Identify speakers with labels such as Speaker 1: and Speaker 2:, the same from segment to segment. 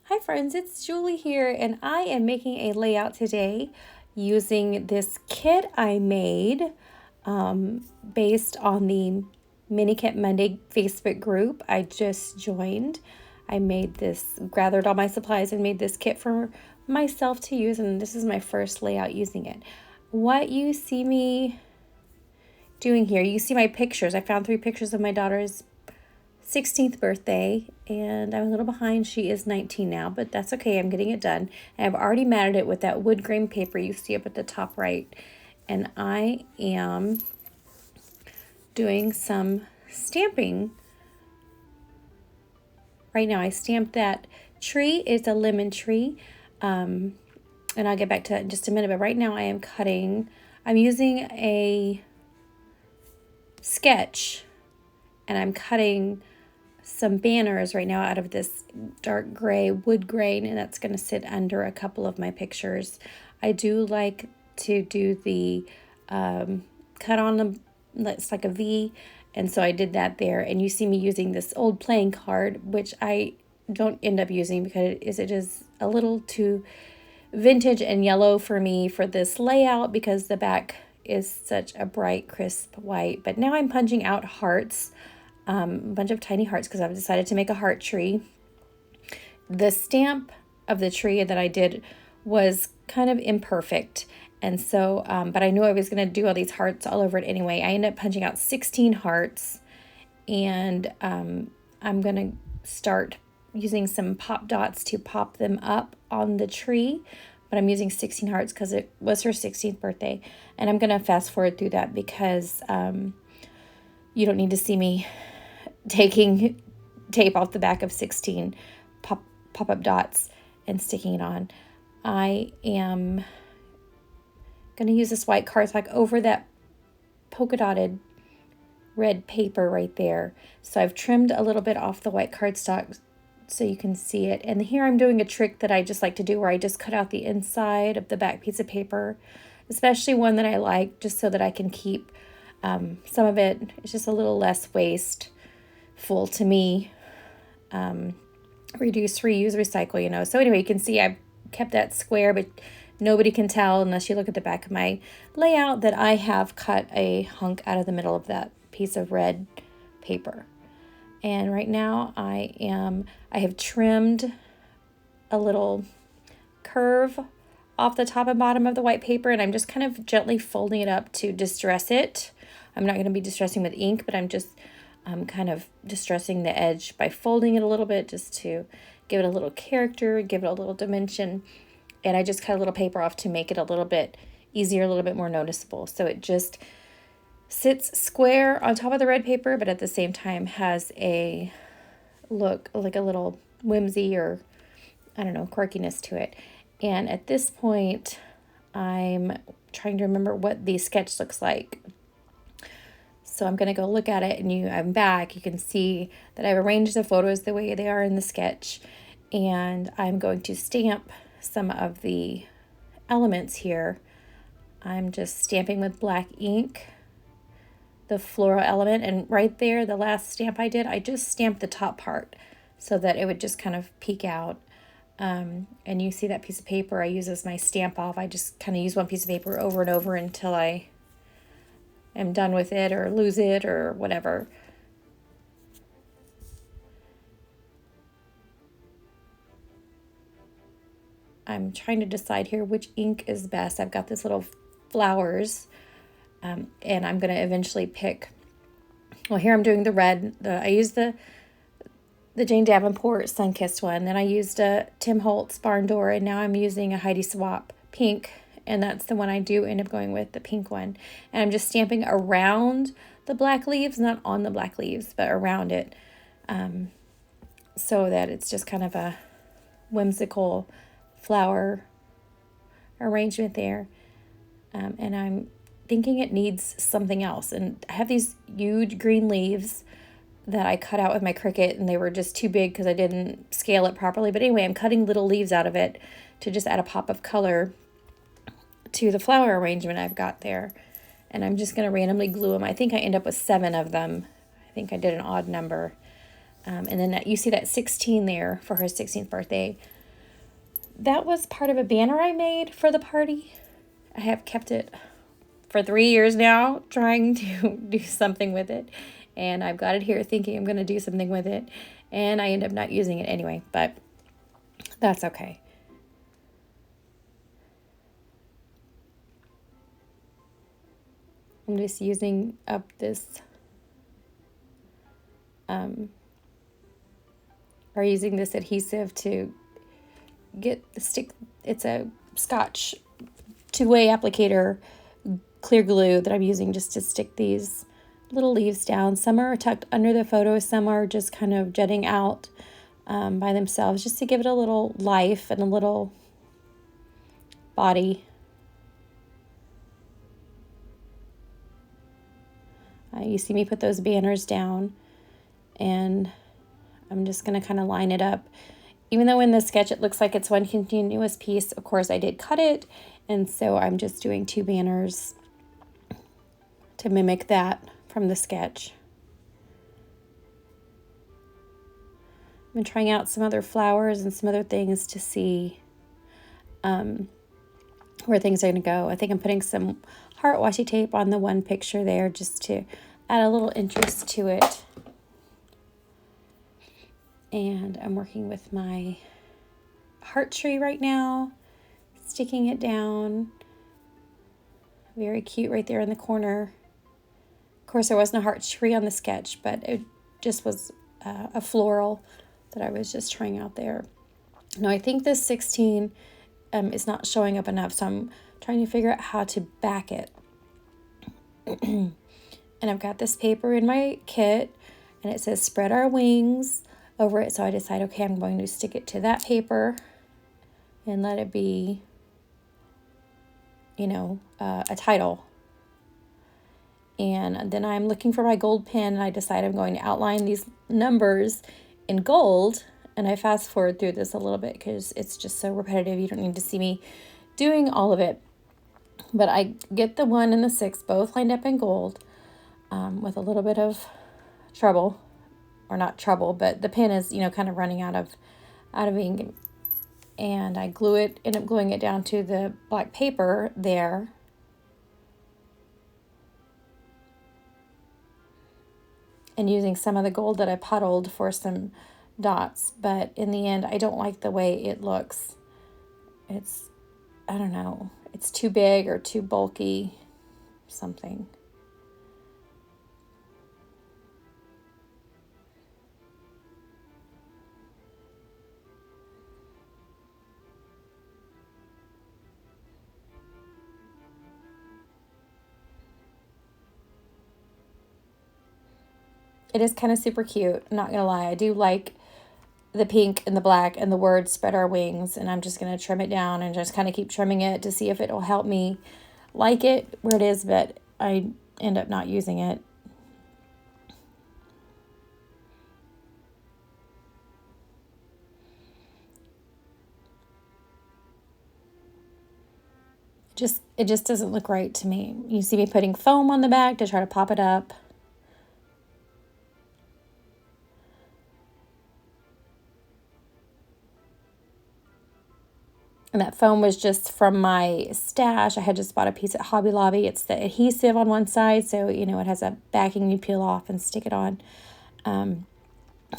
Speaker 1: Hi friends, it's Julie here and I am making a layout today using this kit I made based on the Mini Kit Monday Facebook group I just joined. I made this, gathered all my supplies and made this kit for myself to use, and this is my first layout using it. What you see me doing here, you see my pictures. I found 3 pictures of my daughter's 16th birthday, and I'm a little behind. She is 19 now, but that's okay. I'm getting it done. And I've already matted it with that wood grain paper you see up at the top right. And I am doing some stamping. Right now I stamped that tree. It's a lemon tree. And I'll get back to that in just a minute. But right now I am cutting, I'm using a sketch and I'm cutting some banners right now out of this dark gray wood grain, and that's going to sit under a couple of my pictures. I do like to do the cut on the, it's like a V, and so I did that there. And you see me using this old playing card, which I don't end up using because it is a little too vintage and yellow for me for this layout because the back is such a bright crisp white. But now I'm punching out hearts, a bunch of tiny hearts, because I've decided to make a heart tree. The stamp of the tree that I did was kind of imperfect, and so but I knew I was going to do all these hearts all over it anyway. I ended up punching out 16 hearts, and I'm going to start using some pop dots to pop them up on the tree. But I'm using 16 hearts because it was her 16th birthday, and I'm going to fast forward through that because you don't need to see me taking tape off the back of 16 pop-up dots and sticking it on. I am going to use this white cardstock over that polka dotted red paper right there. So I've trimmed a little bit off the white cardstock so you can see it. And here I'm doing a trick that I just like to do where I just cut out the inside of the back piece of paper, especially one that I like, just so that I can keep some of it. It's just a little less wasteful to me. Reduce, reuse, recycle, you know. So anyway, you can see I've kept that square, but nobody can tell unless you look at the back of my layout that I have cut a hunk out of the middle of that piece of red paper. And right now I have trimmed a little curve off the top and bottom of the white paper, and I'm just kind of gently folding it up to distress it. I'm not going to be distressing with ink, but I'm just kind of distressing the edge by folding it a little bit just to give it a little character, give it a little dimension. And I just cut a little paper off to make it a little bit easier, a little bit more noticeable. So it just sits square on top of the red paper, but at the same time has a look like a little whimsy or, I don't know, quirkiness to it. And at this point, I'm trying to remember what the sketch looks like. So I'm going to go look at it, and I'm back. You can see that I've arranged the photos the way they are in the sketch, and I'm going to stamp some of the elements here. I'm just stamping with black ink the floral element, and right there, the last stamp I did, I just stamped the top part so that it would just kind of peek out. And you see that piece of paper I use as my stamp off. I just kind of use one piece of paper over and over until I am done with it or lose it or whatever. I'm trying to decide here which ink is best. I've got this little flowers, and I'm going to eventually pick, well, here I'm doing the red. I used the Jane Davenport Sunkissed one. Then I used a Tim Holtz Barn Door, and now I'm using a Heidi Swapp pink, and that's the one I do end up going with, the pink one. And I'm just stamping around the black leaves, not on the black leaves, but around it, so that it's just kind of a whimsical flower arrangement there. And I'm thinking it needs something else. And I have these huge green leaves that I cut out with my Cricut, and they were just too big because I didn't scale it properly. But anyway, I'm cutting little leaves out of it to just add a pop of color to the flower arrangement I've got there. And I'm just going to randomly glue them. I think I end up with 7 of them. I think I did an odd number. And then you see that 16 there for her 16th birthday. that was part of a banner I made for the party. I have kept it for 3 years now, trying to do something with it. And I've got it here thinking I'm going to do something with it. And I end up not using it anyway, but that's okay. I'm just using up this, or using this adhesive to get the stick. It's a Scotch two-way applicator clear glue that I'm using just to stick these little leaves down. Some are tucked under the photo, some are just kind of jutting out by themselves, just to give it a little life and a little body. You see me put those banners down, and I'm just going to kind of line it up. Even though in the sketch it looks like it's one continuous piece, of course I did cut it, and so I'm just doing 2 banners to mimic that from the sketch. I've been trying out some other flowers and some other things to see where things are going to go. I think I'm putting some heart washi tape on the one picture there just to add a little interest to it. And I'm working with my heart tree right now, sticking it down. Very cute right there in the corner. Of course, there wasn't a heart tree on the sketch, but it just was a floral that I was just trying out there. Now, I think this 16 is not showing up enough, so I'm trying to figure out how to back it. And I've got this paper in my kit, and it says spread our wings over it. So I decide, okay, I'm going to stick it to that paper and let it be, a title. And then I'm looking for my gold pen, and I decide I'm going to outline these numbers in gold. And I fast forward through this a little bit because it's just so repetitive. You don't need to see me doing all of it. But I get the 1 and the 6 both lined up in gold with a little bit of trouble. Or not trouble, but the pen is, kind of running out of ink. And I end up gluing it down to the black paper there. And using some of the gold that I puddled for some dots. But in the end, I don't like the way it looks. I don't know, it's too big or too bulky, something. It is kind of super cute, I'm not gonna lie. I do like the pink and the black and the word spread our wings, and I'm just gonna trim it down and just kind of keep trimming it to see if it will help me like it where it is, but I end up not using it. It just doesn't look right to me. You see me putting foam on the back to try to pop it up. And that foam was just from my stash. I had just bought a piece at Hobby Lobby. It's the adhesive on one side, so it has a backing you peel off and stick it on. I'm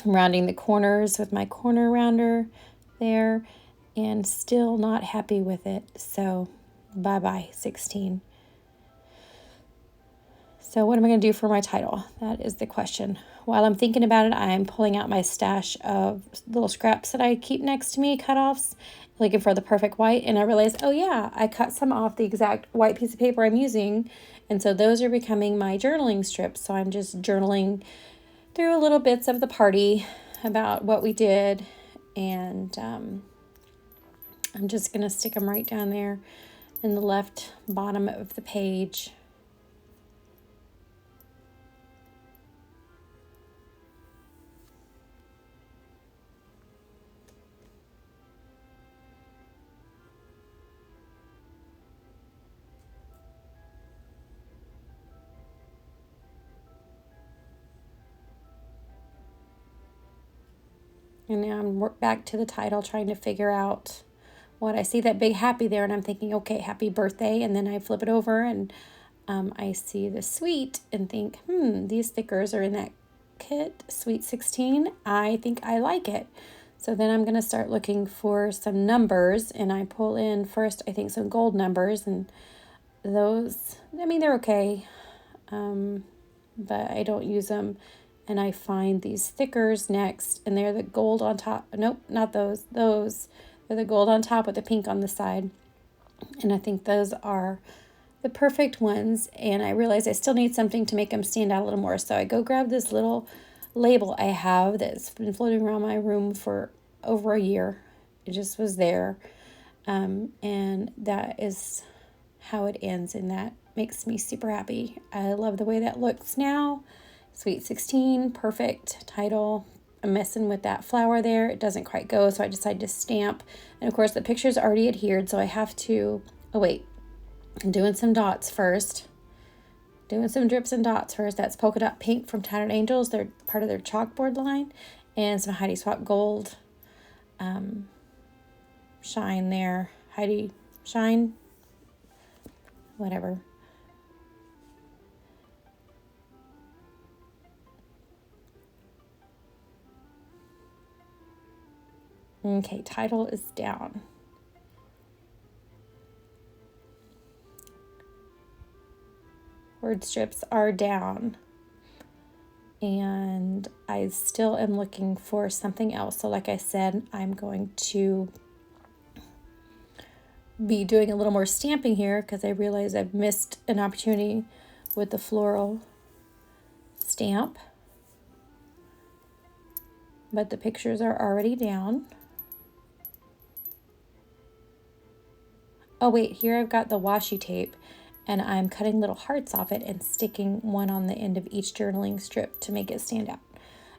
Speaker 1: rounding the corners with my corner rounder there, and still not happy with it. So bye-bye 16. So what am I going to do for my title? That is the question. While I'm thinking about it, I'm pulling out my stash of little scraps that I keep next to me, cut-offs, looking for the perfect white. And I realized, oh yeah, I cut some off the exact white piece of paper I'm using. And so those are becoming my journaling strips. So I'm just journaling through little bits of the party about what we did. And I'm just going to stick them right down there in the left bottom of the page. And now I'm back to the title, trying to figure out when I see that big happy there and I'm thinking, okay, happy birthday, and then I flip it over and I see the sweet and think, these stickers are in that kit, Sweet 16. I think I like it. So then I'm going to start looking for some numbers, and I pull in first, I think, some gold numbers, and those, I mean, they're okay, but I don't use them. And I find these stickers next, and they're the gold on top. Nope, not those. Those, they're the gold on top with the pink on the side. And I think those are the perfect ones. And I realize I still need something to make them stand out a little more. So I go grab this little label I have that's been floating around my room for over a year. It just was there. And that is how it ends, and that makes me super happy. I love the way that looks now. Sweet 16, perfect title. I'm messing with that flower there. It doesn't quite go, so I decided to stamp. And of course, the picture's already adhered, so I have to, oh wait, I'm doing some dots first. Doing some drips and dots first. That's polka dot pink from Tattered Angels. They're part of their chalkboard line. And some Heidi Swap gold shine there. Heidi shine, whatever. Okay, title is down. Word strips are down. And I still am looking for something else. So like I said, I'm going to be doing a little more stamping here because I realize I've missed an opportunity with the floral stamp. But the pictures are already down. Oh wait, here I've got the washi tape, and I'm cutting little hearts off it and sticking one on the end of each journaling strip to make it stand out.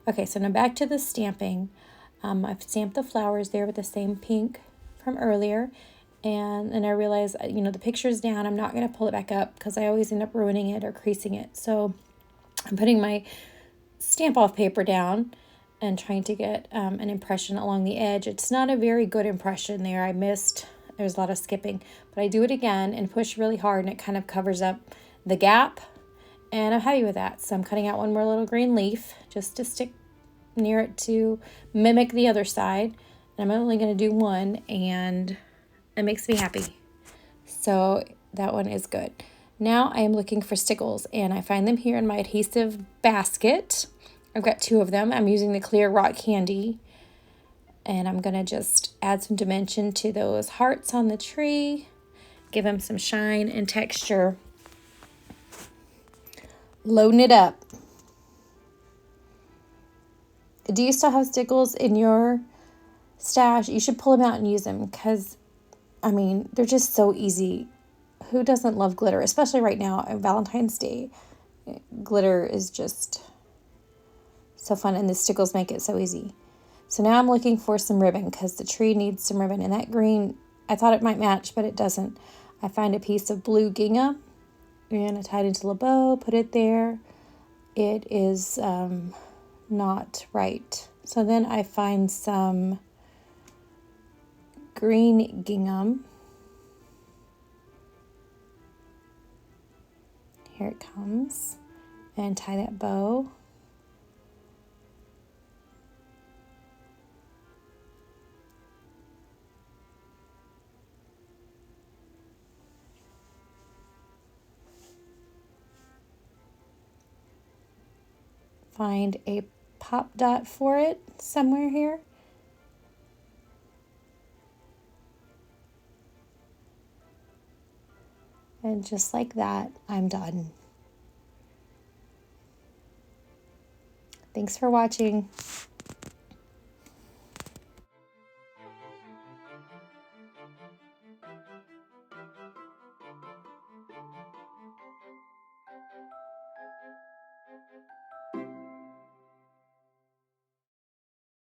Speaker 1: Okay, so now back to the stamping. I've stamped the flowers there with the same pink from earlier, and then I realized, the picture's down. I'm not going to pull it back up because I always end up ruining it or creasing it. So I'm putting my stamp off paper down and trying to get an impression along the edge. It's not a very good impression there. There's a lot of skipping, but I do it again and push really hard, and it kind of covers up the gap, and I'm happy with that. So I'm cutting out one more little green leaf just to stick near it to mimic the other side, and I'm only going to do one, and it makes me happy. So that one is good. Now I am looking for stickles, and I find them here in my adhesive basket. I've got 2 of them. I'm using the clear rock candy. And I'm going to just add some dimension to those hearts on the tree. Give them some shine and texture. Loading it up. Do you still have stickles in your stash? You should pull them out and use them because, they're just so easy. Who doesn't love glitter? Especially right now on Valentine's Day. Glitter is just so fun, and the stickles make it so easy. So now I'm looking for some ribbon because the tree needs some ribbon. And that green, I thought it might match, but it doesn't. I find a piece of blue gingham and I tied it into a bow, put it there. It is not right. So then I find some green gingham. Here it comes. And tie that bow. Find a pop dot for it somewhere here. And just like that, I'm done. Thanks for watching.